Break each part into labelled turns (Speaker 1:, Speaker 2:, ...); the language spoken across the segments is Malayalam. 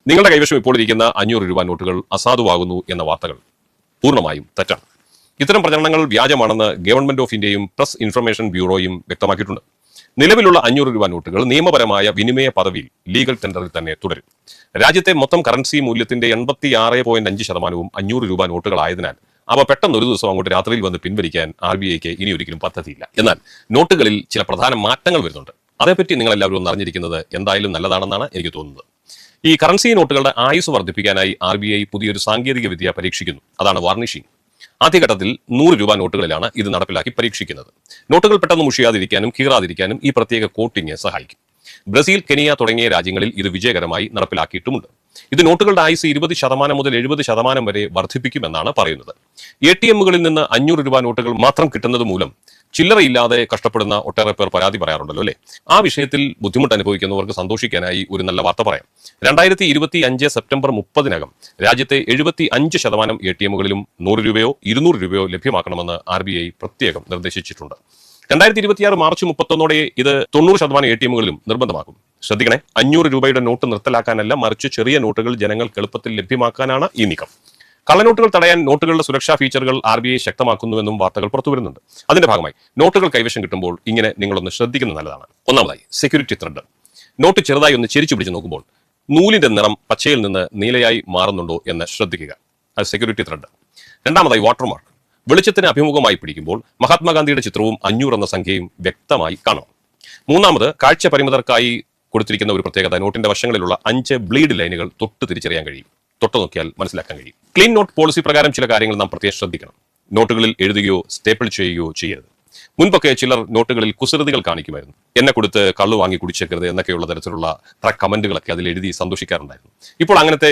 Speaker 1: നിങ്ങളുടെ കൈവശം ഇപ്പോൾ ഇരിക്കുന്ന 500 രൂപ നോട്ടുകൾ അസാധുവാകുന്നു എന്ന വാർത്തകൾ പൂർണ്ണമായും തെറ്റാണ്. ഇത്തരം പ്രചരണങ്ങൾ വ്യാജമാണെന്ന് ഗവൺമെന്റ് ഓഫ് ഇന്ത്യയും പ്രസ് ഇൻഫർമേഷൻ ബ്യൂറോയും വ്യക്തമാക്കിയിട്ടുണ്ട്. നിലവിലുള്ള 500 രൂപ നോട്ടുകൾ നിയമപരമായ വിനിമയ പദവിയിൽ ലീഗൽ ടെൻഡറിൽ തന്നെ തുടരും. രാജ്യത്തെ മൊത്തം കറൻസി മൂല്യത്തിന്റെ 86.5% 500 രൂപ നോട്ടുകളായതിനാൽ അവ പെട്ടെന്ന് ഒരു ദിവസം അങ്ങോട്ട് രാത്രിയിൽ വന്ന് പിൻവലിക്കാൻ RBIക്ക് ഇനി ഒരിക്കലും പദ്ധതിയില്ല. എന്നാൽ നോട്ടുകളിൽ ചില പ്രധാന മാറ്റങ്ങൾ വരുന്നുണ്ട്. അതേപ്പറ്റി നിങ്ങൾ എല്ലാവരും ഒന്ന് അറിഞ്ഞിരിക്കുന്നത് എന്തായാലും നല്ലതാണെന്നാണ് എനിക്ക് തോന്നുന്നത്. ഈ കറൻസി നോട്ടുകളുടെ ആയുസ് വർദ്ധിപ്പിക്കാനായി RBI പുതിയൊരു സാങ്കേതിക വിദ്യ പരീക്ഷിക്കുന്നു. അതാണ് വാർണിഷിംഗ്. ആദ്യഘട്ടത്തിൽ 100 രൂപ നോട്ടുകളിലാണ് ഇത് നടപ്പിലാക്കി പരീക്ഷിക്കുന്നത്. നോട്ടുകൾ പെട്ടെന്ന് മുഷിയാതിരിക്കാനും കീറാതിരിക്കാനും ഈ പ്രത്യേക കോട്ടിംഗ് സഹായിക്കും. ബ്രസീൽ, കെനിയ തുടങ്ങിയ രാജ്യങ്ങളിൽ ഇത് വിജയകരമായി നടപ്പിലാക്കിയിട്ടുമുണ്ട്. ഇത് നോട്ടുകളുടെ ആയുസ് 20% മുതൽ 70% വരെ വർദ്ധിപ്പിക്കുമെന്നാണ് പറയുന്നത്. ATMകളിൽ നിന്ന് 500 രൂപ നോട്ടുകൾ മാത്രം കിട്ടുന്നത് മൂലം ചില്ലറയില്ലാതെ കഷ്ടപ്പെടുന്ന ഒട്ടേറെ പേർ പരാതി പറയാറുണ്ടല്ലോ അല്ലെ. ആ വിഷയത്തിൽ ബുദ്ധിമുട്ട് അനുഭവിക്കുന്നവർക്ക് സന്തോഷിക്കാനായി ഒരു നല്ല വാർത്ത പറയാം. 2025 സെപ്റ്റംബർ 30-നകം രാജ്യത്തെ 75% ATMകളിലും 100 രൂപയോ 200 രൂപയോ ലഭ്യമാക്കണമെന്ന് RBI പ്രത്യേകം നിർദ്ദേശിച്ചിട്ടുണ്ട്. 2026 മാർച്ച് 31 ഇത് 90% ATMകളിലും നിർബന്ധമാക്കും. ശ്രദ്ധിക്കണേ, 500 രൂപയുടെ നോട്ട് നിർത്തലാക്കാനല്ല, മറിച്ച് ചെറിയ നോട്ടുകൾ ജനങ്ങൾക്ക് എളുപ്പത്തിൽ ലഭ്യമാക്കാനാണ് ഈ നീക്കം. കള്ളനോട്ടുകൾ തടയാൻ നോട്ടുകളുടെ സുരക്ഷാ ഫീച്ചറുകൾ RBI ശക്തമാക്കുന്നുവെന്നും വാർത്തകൾ പുറത്തുവരുന്നുണ്ട്. അതിന്റെ ഭാഗമായി നോട്ടുകൾ കൈവശം കിട്ടുമ്പോൾ ഇങ്ങനെ നിങ്ങളൊന്ന് ശ്രദ്ധിക്കുന്നത് നല്ലതാണ്. ഒന്നാമതായി സെക്യൂരിറ്റി ത്രെഡ്. നോട്ട് ചെറുതായി ഒന്ന് ചെരിച്ചു പിടിച്ച് നോക്കുമ്പോൾ നൂലിന്റെ നിറം പച്ചയിൽ നിന്ന് നീലയായി മാറുന്നുണ്ടോ എന്ന് ശ്രദ്ധിക്കുക. അത് സെക്യൂരിറ്റി ത്രെഡ്. രണ്ടാമതായി വാട്ടർമാർക്ക്. വെളിച്ചത്തിന് അഭിമുഖമായി പിടിക്കുമ്പോൾ മഹാത്മാഗാന്ധിയുടെ ചിത്രവും 500 എന്ന സംഖ്യയും വ്യക്തമായി കാണാം. മൂന്നാമത് കാഴ്ച പരിമിതർക്കായി കൊടുത്തിരിക്കുന്ന ഒരു പ്രത്യേകത, നോട്ടിന്റെ വശങ്ങളിലുള്ള 5 ബ്ലീഡ് ലൈനുകൾ തൊട്ട് തിരിച്ചറിയാൻ കഴിയും. തൊട്ട് നോക്കിയാൽ മനസ്സിലാക്കാൻ കഴിയും. ക്ലീൻ നോട്ട് പോളിസി പ്രകാരം ചില കാര്യങ്ങൾ നാം പ്രത്യേകം ശ്രദ്ധിക്കണം. നോട്ടുകളിൽ എഴുതുകയോ സ്റ്റേപ്പിൾ ചെയ്യുകയോ ചെയ്യരുത്. മുൻപൊക്കെ ചിലർ നോട്ടുകളിൽ കുസൃതികൾ കാണിക്കുമായിരുന്നു. എന്നെ കൊടുത്ത് കള്ളു വാങ്ങി കുടിച്ചേക്കരുത് എന്നൊക്കെയുള്ള തരത്തിലുള്ള കമന്റുകളൊക്കെ അതിൽ എഴുതി സന്തോഷിക്കാറുണ്ടായിരുന്നു. ഇപ്പോൾ അങ്ങനത്തെ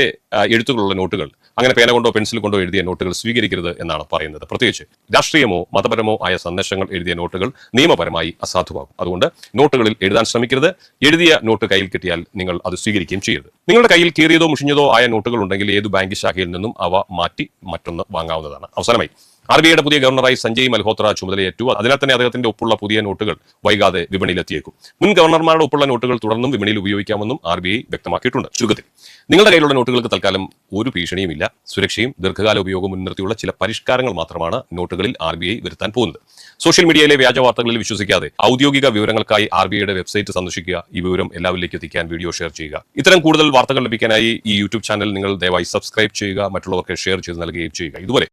Speaker 1: എഴുത്തുകളുള്ള നോട്ടുകൾ, അങ്ങനെ പേന കൊണ്ടോ പെൻസിൽ കൊണ്ടോ എഴുതിയ നോട്ടുകൾ സ്വീകരിക്കരുത് എന്നാണ് പറയുന്നത്. പ്രത്യേകിച്ച് രാഷ്ട്രീയമോ മതപരമോ ആയ സന്ദേശങ്ങൾ എഴുതിയ നോട്ടുകൾ നിയമപരമായി അസാധുവാകും. അതുകൊണ്ട് നോട്ടുകളിൽ എഴുതാൻ ശ്രമിക്കരുത്. എഴുതിയ നോട്ട് കയ്യിൽ കിട്ടിയാൽ നിങ്ങൾ അത് സ്വീകരിക്കുകയും ചെയ്യരുത്. നിങ്ങളുടെ കയ്യിൽ കീറിയതോ മുഷിഞ്ഞതോ ആയ നോട്ടുകൾ ഉണ്ടെങ്കിൽ ഏത് ബാങ്ക് ശാഖയിൽ നിന്നും അവ മാറ്റി മറ്റൊന്ന് വാങ്ങാവുന്നതാണ്. അവസാനമായി RBIയുടെ പുതിയ ഗവർണറായി സഞ്ജയ് മൽഹോത്ര ചുമതലയേറ്റു. അതിനാൽ തന്നെ അദ്ദേഹത്തിന്റെ ഒപ്പുള്ള പുതിയ നോട്ടുകൾ വൈകാതെ വിപണിയിലെത്തിയേക്കും. മുൻ ഗവർണർമാരുടെ ഒപ്പുള്ള നോട്ടുകൾ തുടർന്നും വിപണിയിൽ ഉപയോഗിക്കാമെന്നും RBI വ്യക്തമാക്കിയിട്ടുണ്ട്. ചുരുക്കത്തിൽ നിങ്ങളുടെ കയ്യിലുള്ള നോട്ടുകൾക്ക് തൽക്കാലം ഒരു ഭീഷണിയുമില്ല. സുരക്ഷയും ദീർഘകാല ഉപയോഗം മുൻനിർത്തിയുള്ള ചില പരിഷ്കാരങ്ങൾ മാത്രമാണ് നോട്ടുകളിൽ RBI വരുത്താൻ പോകുന്നത്. സോഷ്യൽ മീഡിയയിലെ വ്യാജ വാർത്തകളിൽ വിശ്വസിക്കാതെ ഔദ്യോഗിക വിവരങ്ങൾക്കായി RBIയുടെ വെബ്സൈറ്റ് സന്ദർശിക്കുക. ഈ വിവരം എല്ലാവരിലേക്ക് എത്തിക്കാൻ വീഡിയോ ഷെയർ ചെയ്യുക. ഇത്തരം കൂടുതൽ വാർത്തകൾ ലഭിക്കാനായി ഈ യൂട്യൂബ് ചാനൽ നിങ്ങൾ ദയവായി സബ്സ്ക്രൈബ് ചെയ്യുക. മറ്റുള്ളവർക്ക് ഷെയർ ചെയ്ത് നൽകുകയും ചെയ്യുക. ഇതുപോലെ